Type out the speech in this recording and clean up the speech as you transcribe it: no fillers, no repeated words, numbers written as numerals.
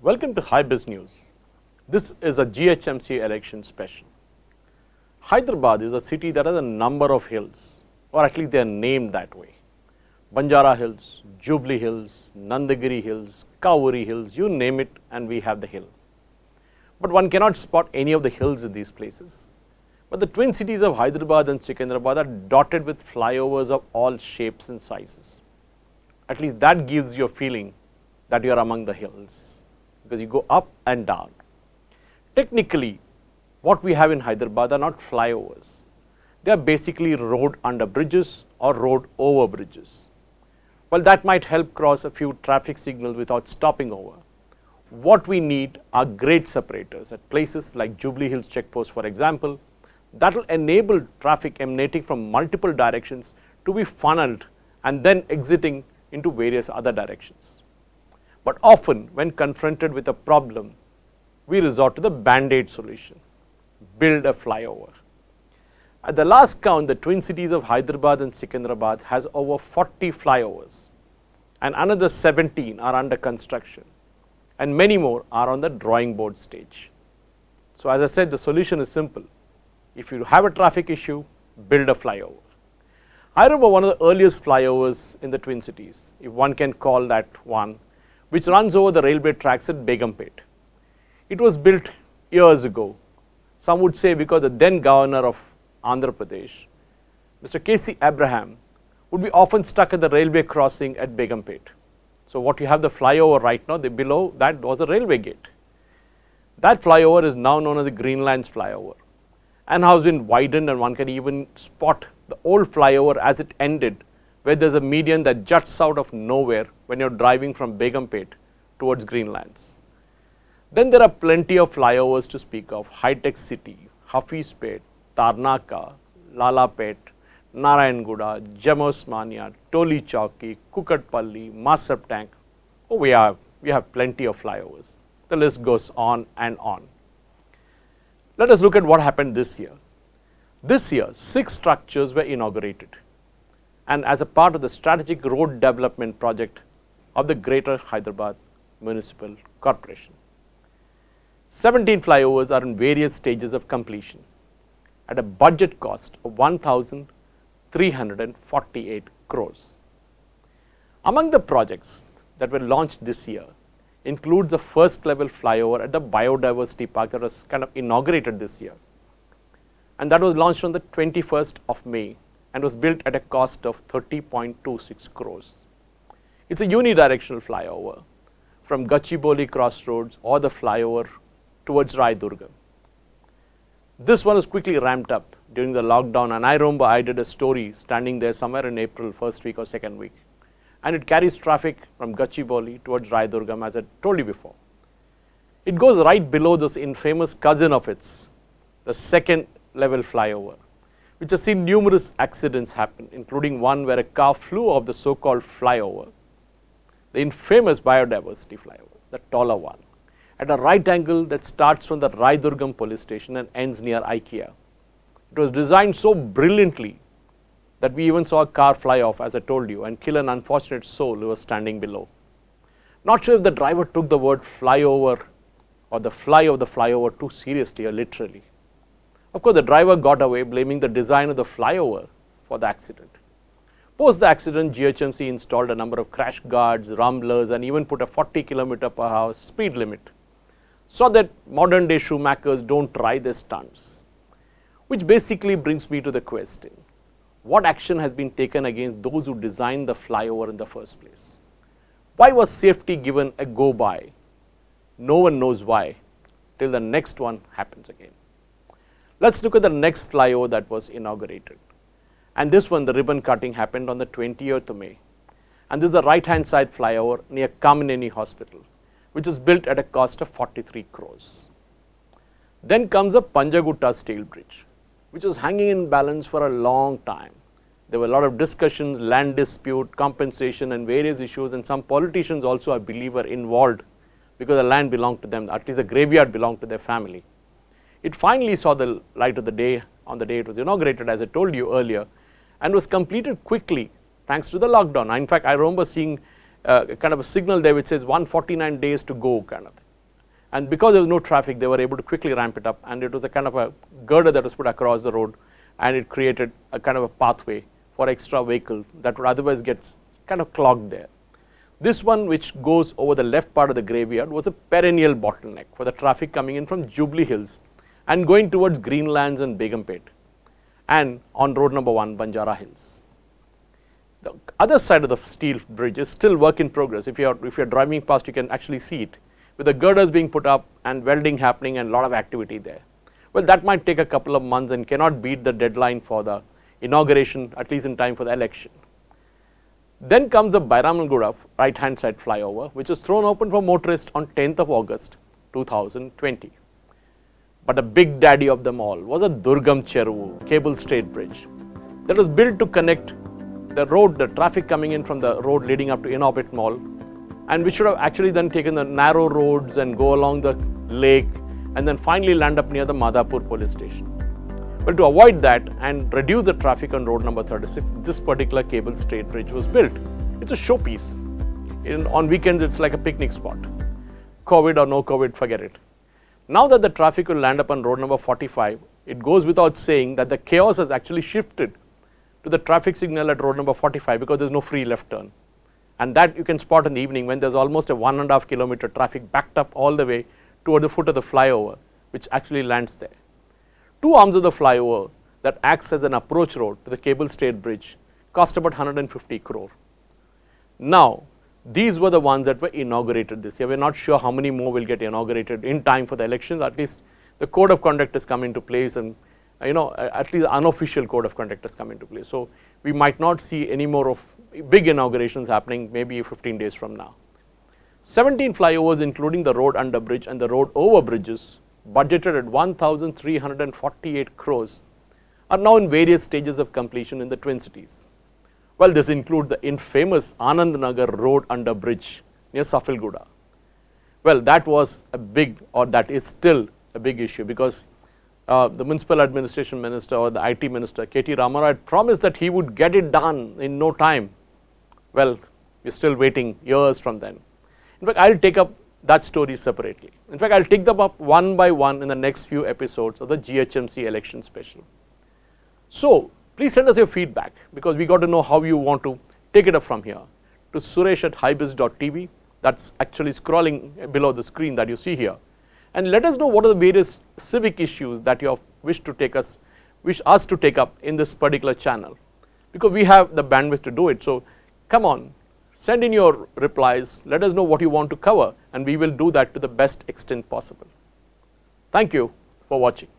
Welcome to HyBiz News. This is a GHMC election special. Hyderabad is a city that has a number of hills, or at least they are named that way. Banjara Hills, Jubilee Hills, Nandagiri Hills, Kavuri Hills, you name it and we have the hill. But one cannot spot any of the hills in these places. But the twin cities of Hyderabad and Secunderabad are dotted with flyovers of all shapes and sizes. At least that gives you a feeling that you are among the hills, because you go up and down. Technically, what we have in Hyderabad are not flyovers. They are basically road under bridges or road over bridges. Well, that might help cross a few traffic signals without stopping over. What we need are grade separators at places like Jubilee Hills checkpost, for example, that will enable traffic emanating from multiple directions to be funneled and then exiting into various other directions. But often when confronted with a problem, we resort to the band-aid solution: build a flyover. At the last count, the twin cities of Hyderabad and Secunderabad has over 40 flyovers, and another 17 are under construction, and many more are on the drawing board stage. So as I said, the solution is simple. If you have a traffic issue, build a flyover. I remember one of the earliest flyovers in the twin cities, if one can call that one, which runs over the railway tracks at Begumpet. It was built years ago. Some would say because the then governor of Andhra Pradesh, Mr. K.C. Abraham, would be often stuck at the railway crossing at Begumpet. So what you have the flyover right now, below that was a railway gate. That flyover is now known as the Greenlands flyover, and has been widened, and one can even spot the old flyover as it ended, where there is a median that juts out of nowhere when you are driving from Begumpet towards Greenlands. Then there are plenty of flyovers to speak of: Hitec City, Hafeezpet, Tarnaka, Lalapet, Narayanguda, Jamai Osmania, Toli Chowki, Kukatpally, Masab Tank. Oh, we have plenty of flyovers. The list goes on and on. Let us look at what happened this year. This year, 6 structures were inaugurated, and as a part of the strategic road development project of the Greater Hyderabad Municipal Corporation. 17 flyovers are in various stages of completion at a budget cost of 1,348 crores. Among the projects that were launched this year includes the first level flyover at the Biodiversity Park that was kind of inaugurated this year, and that was launched on the 21st of May and was built at a cost of 30.26 crores. It's a unidirectional flyover from Gachibowli Crossroads or the flyover towards Raidurga. This one was quickly ramped up during the lockdown, and I remember I did a story standing there somewhere in April, first week or second week, and it carries traffic from Gachibowli towards Raidurgam, as I told you before. It goes right below this infamous cousin of its, the second level flyover, which has seen numerous accidents happen, including one where a car flew off the so-called flyover, the infamous Biodiversity flyover, the taller one, at a right angle that starts from the Raidurgam police station and ends near IKEA. It was designed so brilliantly that we even saw a car fly off, as I told you, and kill an unfortunate soul who was standing below. Not sure if the driver took the word flyover or the fly of the flyover too seriously or literally. Of course, the driver got away, blaming the design of the flyover for the accident. Post the accident, GHMC installed a number of crash guards, rumblers, and even put a 40 km/h speed limit, so that modern day Schumachers don't try their stunts. Which basically brings me to the question: what action has been taken against those who designed the flyover in the first place? Why was safety given a go by? No one knows why, till the next one happens again. Let's look at the next flyover that was inaugurated. And this one, the ribbon cutting happened on the 20th of May. And this is the right hand side flyover near Kamineni Hospital, which is built at a cost of 43 crores. Then comes the Panjagutta Steel Bridge, which was hanging in balance for a long time. There were a lot of discussions, land dispute, compensation, and various issues, and some politicians also, I believe, were involved because the land belonged to them, at least the graveyard belonged to their family. It finally saw the light of the day on the day it was inaugurated, as I told you earlier, and was completed quickly thanks to the lockdown. In fact, I remember seeing kind of a signal there which says 149 days to go kind of thing. and because there was no traffic, they were able to quickly ramp it up, and it was a kind of a girder that was put across the road, and it created a kind of a pathway for extra vehicle that would otherwise get kind of clogged there. This one, which goes over the left part of the graveyard, was a perennial bottleneck for the traffic coming in from Jubilee Hills and going towards Greenlands and Begumpet, and on road number 1, Banjara Hills. The other side of the steel bridge is still work in progress. If you're driving past, you can actually see it, with the girders being put up and welding happening and a lot of activity there. Well, that might take a couple of months and cannot beat the deadline for the inauguration, at least in time for the election. Then comes the Narayanguda right hand side flyover, which is thrown open for motorists on 10th of August 2020. But the big daddy of them all was a Durgam Cheruvu cable stayed bridge that was built to connect the road, the traffic coming in from the road leading up to inaugurated mall, and which should have actually then taken the narrow roads and go along the lake and then finally land up near the Madhapur police station. Well, to avoid that and reduce the traffic on road number 36, this particular cable stayed bridge was built. It's a showpiece. On weekends, it's like a picnic spot. COVID or no COVID, forget it. Now that the traffic will land up on road number 45, it goes without saying that the chaos has actually shifted to the traffic signal at road number 45 because there's no free left turn. And that you can spot in the evening when there's almost a 1.5 kilometer traffic backed up all the way toward the foot of the flyover, which actually lands there. Two arms of the flyover that acts as an approach road to the cable stayed bridge cost about 150 crore. Now, these were the ones that were inaugurated this year. We're not sure how many more will get inaugurated in time for the elections. At least the code of conduct has come into place, and at least the unofficial code of conduct has come into place. So we might not see any more of big inaugurations happening maybe 15 days from now. 17 flyovers, including the road under bridge and the road over bridges, budgeted at 1,348 crores, are now in various stages of completion in the Twin Cities. Well, this includes the infamous Anand Nagar road under bridge near Safilguda. Well, that was a big, or that is still a big issue, because the municipal administration minister or the IT minister, K.T. Ramarao, had promised that he would get it done in no time. Well, we're still waiting years from then. In fact, I'll take up that story separately. In fact, I'll take them up one by one in the next few episodes of the GHMC election special. So, please send us your feedback, because we got to know how you want to take it up from here, to suresh@hybiz.tv. That's actually scrolling below the screen that you see here. And let us know what are the various civic issues that you wish us to take up in this particular channel, because we have the bandwidth to do it. So come on, send in your replies, let us know what you want to cover, and we will do that to the best extent possible. Thank you for watching.